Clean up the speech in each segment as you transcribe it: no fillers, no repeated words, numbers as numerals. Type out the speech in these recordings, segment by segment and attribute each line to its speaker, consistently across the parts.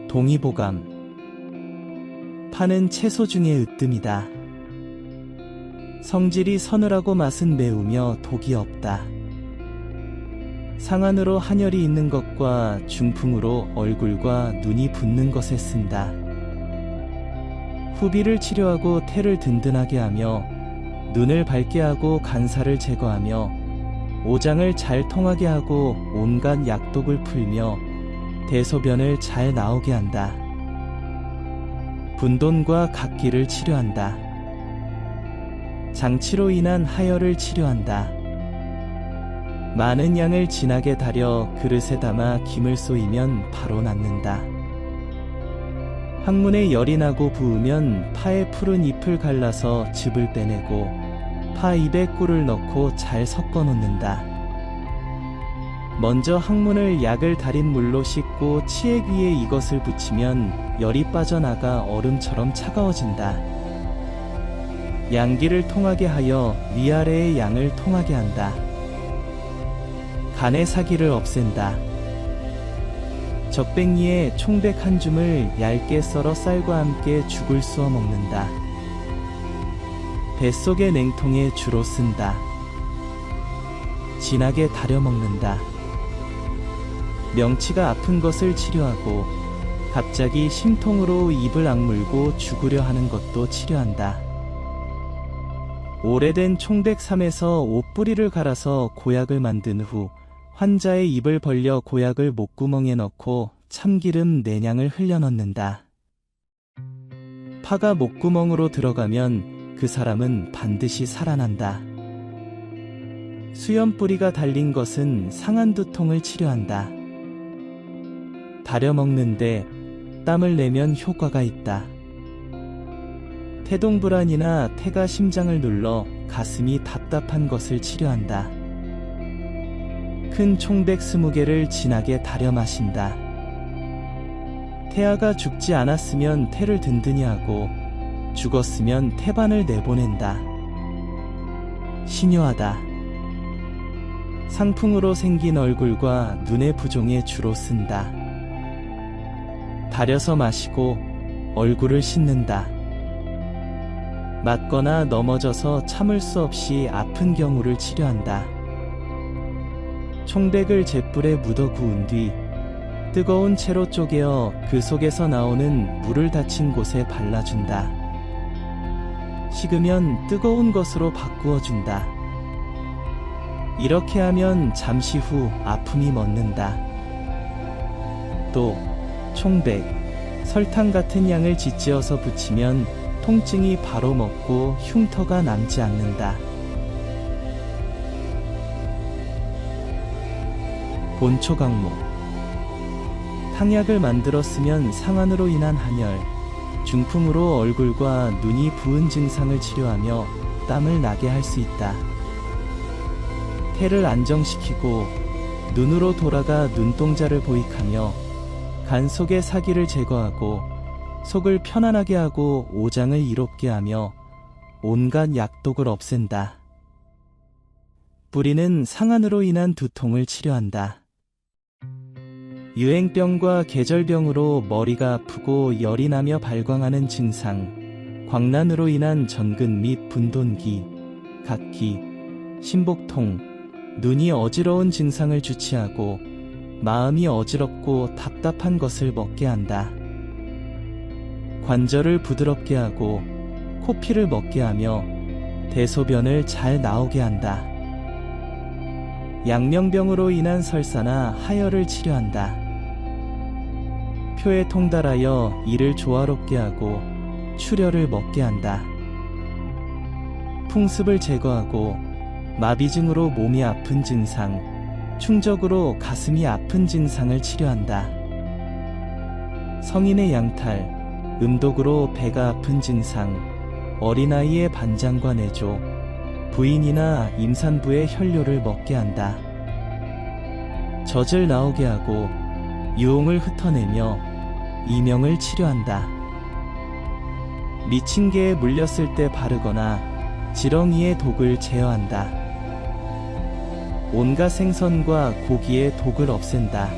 Speaker 1: 동의보감. 파는 채소 중에 으뜸이다. 성질이 서늘하고 맛은 매우며 독이 없다. 상안으로 한열이 있는 것과 중풍으로 얼굴과 눈이 붓는 것에 쓴다. 후비를 치료하고 태를 든든하게 하며 눈을 밝게 하고 간살을 제거하며 오장을 잘 통하게 하고 온갖 약독을 풀며 대소변을 잘 나오게 한다. 분돈과 각기를 치료한다. 장치로 인한 하열을 치료한다. 많은 양을 진하게 달여 그릇에 담아 김을 쏘이면 바로 낫는다. 항문에 열이 나고 부으면 파의 푸른 잎을 갈라서 즙을 빼내고 파 입에 꿀을 넣고 잘 섞어 놓는다. 먼저 항문을 약을 달인 물로 씻고 치액 위에 이것을 붙이면 열이 빠져나가 얼음처럼 차가워진다. 양기를 통하게 하여 위아래의 양을 통하게 한다. 간의 사기를 없앤다. 적백리에 총백 한 줌을 얇게 썰어 쌀과 함께 죽을 쑤어 먹는다. 뱃속의 냉통에 주로 쓴다. 진하게 달여 먹는다. 명치가 아픈 것을 치료하고 갑자기 심통으로 입을 악물고 죽으려 하는 것도 치료한다. 오래된 총백삼에서 옷뿌리를 갈아서 고약을 만든 후 환자의 입을 벌려 고약을 목구멍에 넣고 참기름 4냥을 흘려 넣는다. 파가 목구멍으로 들어가면 그 사람은 반드시 살아난다. 수염뿌리가 달린 것은 상한 두통을 치료한다. 달여 먹는데 땀을 내면 효과가 있다. 태동불안이나 태가 심장을 눌러 가슴이 답답한 것을 치료한다. 큰 총백 20개를 진하게 달여 마신다. 태아가 죽지 않았으면 태를 든든히 하고 죽었으면 태반을 내보낸다. 신효하다. 상풍으로 생긴 얼굴과 눈의 부종에 주로 쓴다. 달여서 마시고 얼굴을 씻는다. 맞거나 넘어져서 참을 수 없이 아픈 경우를 치료한다. 총백을 잿불에 묻어 구운 뒤 뜨거운 채로 쪼개어 그 속에서 나오는 물을 닫힌 곳에 발라준다. 식으면 뜨거운 것으로 바꾸어준다. 이렇게 하면 잠시 후 아픔이 멎는다. 또 총백, 설탕 같은 양을 짓지어서 붙이면 통증이 바로 멎고 흉터가 남지 않는다. 본초강목. 탕약을 만들어 쓰면 상안으로 인한 한열, 중풍으로 얼굴과 눈이 부은 증상을 치료하며 땀을 나게 할 수 있다. 태를 안정시키고 눈으로 돌아가 눈동자를 보익하며 간 속의 사기를 제거하고 속을 편안하게 하고 오장을 이롭게 하며 온갖 약독을 없앤다. 뿌리는 상안으로 인한 두통을 치료한다. 유행병과 계절병으로 머리가 아프고 열이 나며 발광하는 증상, 광난으로 인한 전근 및 분돈기, 각기, 신복통, 눈이 어지러운 증상을 주치하고 마음이 어지럽고 답답한 것을 먹게 한다. 관절을 부드럽게 하고 코피를 먹게 하며 대소변을 잘 나오게 한다. 양명병으로 인한 설사나 하열을 치료한다. 표에 통달하여 이를 조화롭게 하고 출혈을 먹게 한다. 풍습을 제거하고 마비증으로 몸이 아픈 증상, 충적으로 가슴이 아픈 증상을 치료한다. 성인의 양탈, 음독으로 배가 아픈 증상, 어린아이의 반장과 내조, 부인이나 임산부의 혈뇨를 먹게 한다. 젖을 나오게 하고 유홍을 흩어내며 이명을 치료한다. 미친 개에 물렸을 때 바르거나 지렁이의 독을 제어한다. 온갖 생선과 고기의 독을 없앤다.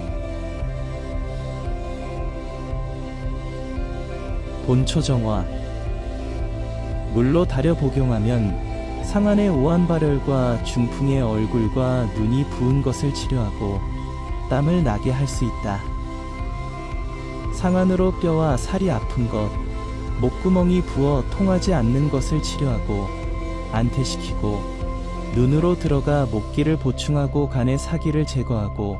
Speaker 1: 본초 정화. 물로 달여 복용하면 상안의 오한발열과 중풍의 얼굴과 눈이 부은 것을 치료하고 땀을 나게 할 수 있다. 상안으로 뼈와 살이 아픈 것, 목구멍이 부어 통하지 않는 것을 치료하고 안퇴시키고 눈으로 들어가 목기를 보충하고 간의 사기를 제거하고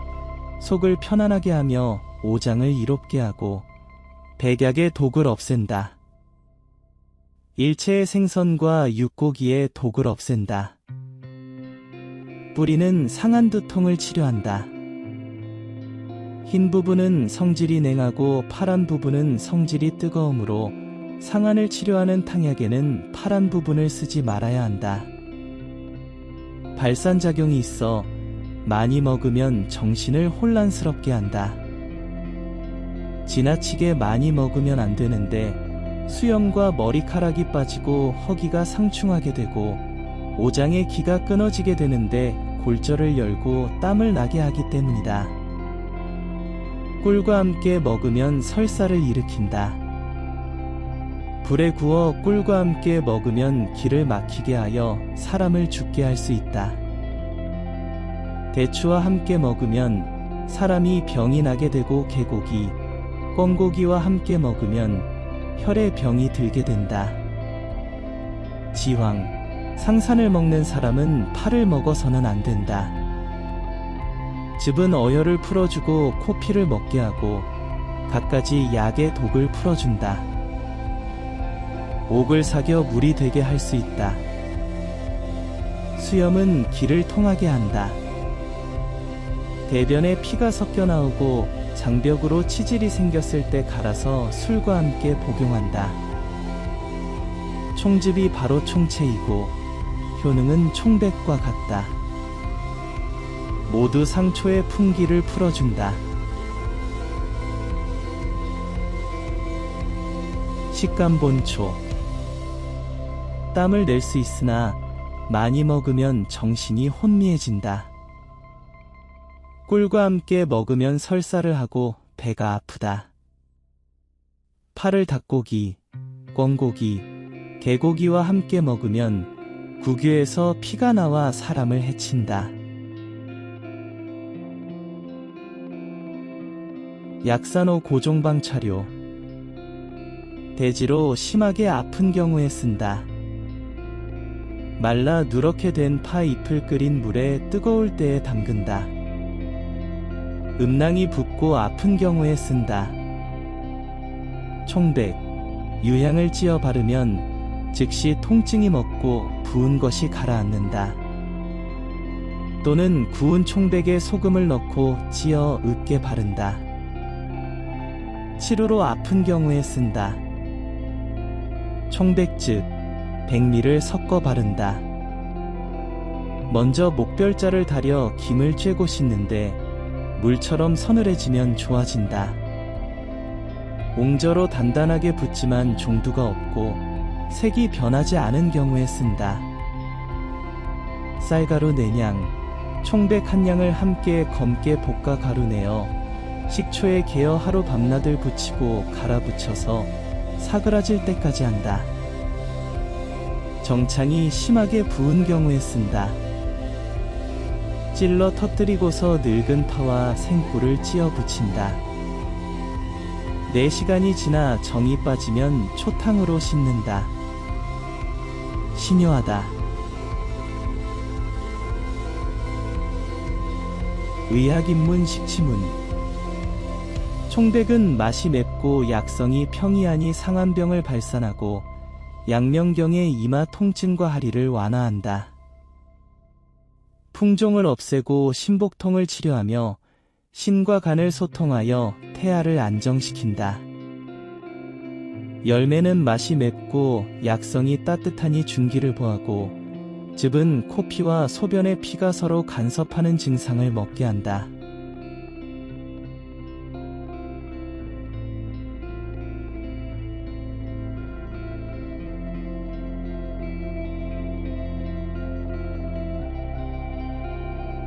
Speaker 1: 속을 편안하게 하며 오장을 이롭게 하고 백약의 독을 없앤다. 일체의 생선과 육고기의 독을 없앤다. 뿌리는 상한 두통을 치료한다. 흰 부분은 성질이 냉하고 파란 부분은 성질이 뜨거우므로 상한을 치료하는 탕약에는 파란 부분을 쓰지 말아야 한다. 발산작용이 있어 많이 먹으면 정신을 혼란스럽게 한다. 지나치게 많이 먹으면 안 되는데 수염과 머리카락이 빠지고 허기가 상충하게 되고 오장의 기가 끊어지게 되는데 골절을 열고 땀을 나게 하기 때문이다. 꿀과 함께 먹으면 설사를 일으킨다. 불에 구워 꿀과 함께 먹으면 기를 막히게 하여 사람을 죽게 할 수 있다. 대추와 함께 먹으면 사람이 병이 나게 되고 개고기, 꿩고기와 함께 먹으면 혈의 병이 들게 된다. 지황, 상산을 먹는 사람은 파를 먹어서는 안 된다. 즙은 어혈을 풀어주고 코피를 먹게 하고 갖가지 약의 독을 풀어준다. 옥을 사겨 물이 되게 할 수 있다. 수염은 기를 통하게 한다. 대변에 피가 섞여 나오고 장벽으로 치질이 생겼을 때 갈아서 술과 함께 복용한다. 총즙이 바로 총체이고 효능은 총백과 같다. 모두 상초의 풍기를 풀어준다. 식감본초. 땀을 낼 수 있으나 많이 먹으면 정신이 혼미해진다. 꿀과 함께 먹으면 설사를 하고 배가 아프다. 파를 닭고기, 꿩고기, 개고기와 함께 먹으면 구귀에서 피가 나와 사람을 해친다. 약산호 고종방차료. 대지로 심하게 아픈 경우에 쓴다. 말라 누렇게 된 파 잎을 끓인 물에 뜨거울 때에 담근다. 음낭이 붓고 아픈 경우에 쓴다. 총백, 유향을 찧어 바르면 즉시 통증이 멎고 부은 것이 가라앉는다. 또는 구운 총백에 소금을 넣고 찧어 으깨 바른다. 치루로 아픈 경우에 쓴다. 총백즙, 백미를 섞어 바른다. 먼저 목별자를 다려 김을 쬐고 씻는데 물처럼 서늘해지면 좋아진다. 옹저로 단단하게 붓지만 종두가 없고 색이 변하지 않은 경우에 쓴다. 쌀가루 4냥, 총백 1냥을 함께 검게 볶아 가루 내어 식초에 개어 하루 밤낮을 붙이고 갈아 붙여서 사그라질 때까지 한다. 정창이 심하게 부은 경우에 쓴다. 찔러 터뜨리고서 늙은 파와 생꿀을 찧어 붙인다. 4시간이 지나 정이 빠지면 초탕으로 씻는다. 신효하다. 의학입문 식치문. 총백은 맛이 맵고 약성이 평이하니 상한병을 발산하고 양명경의 이마 통증과 하리를 완화한다. 풍종을 없애고 신복통을 치료하며 신과 간을 소통하여 태아를 안정시킨다. 열매는 맛이 맵고 약성이 따뜻하니 중기를 보하고 즙은 코피와 소변의 피가 서로 간섭하는 증상을 먹게 한다.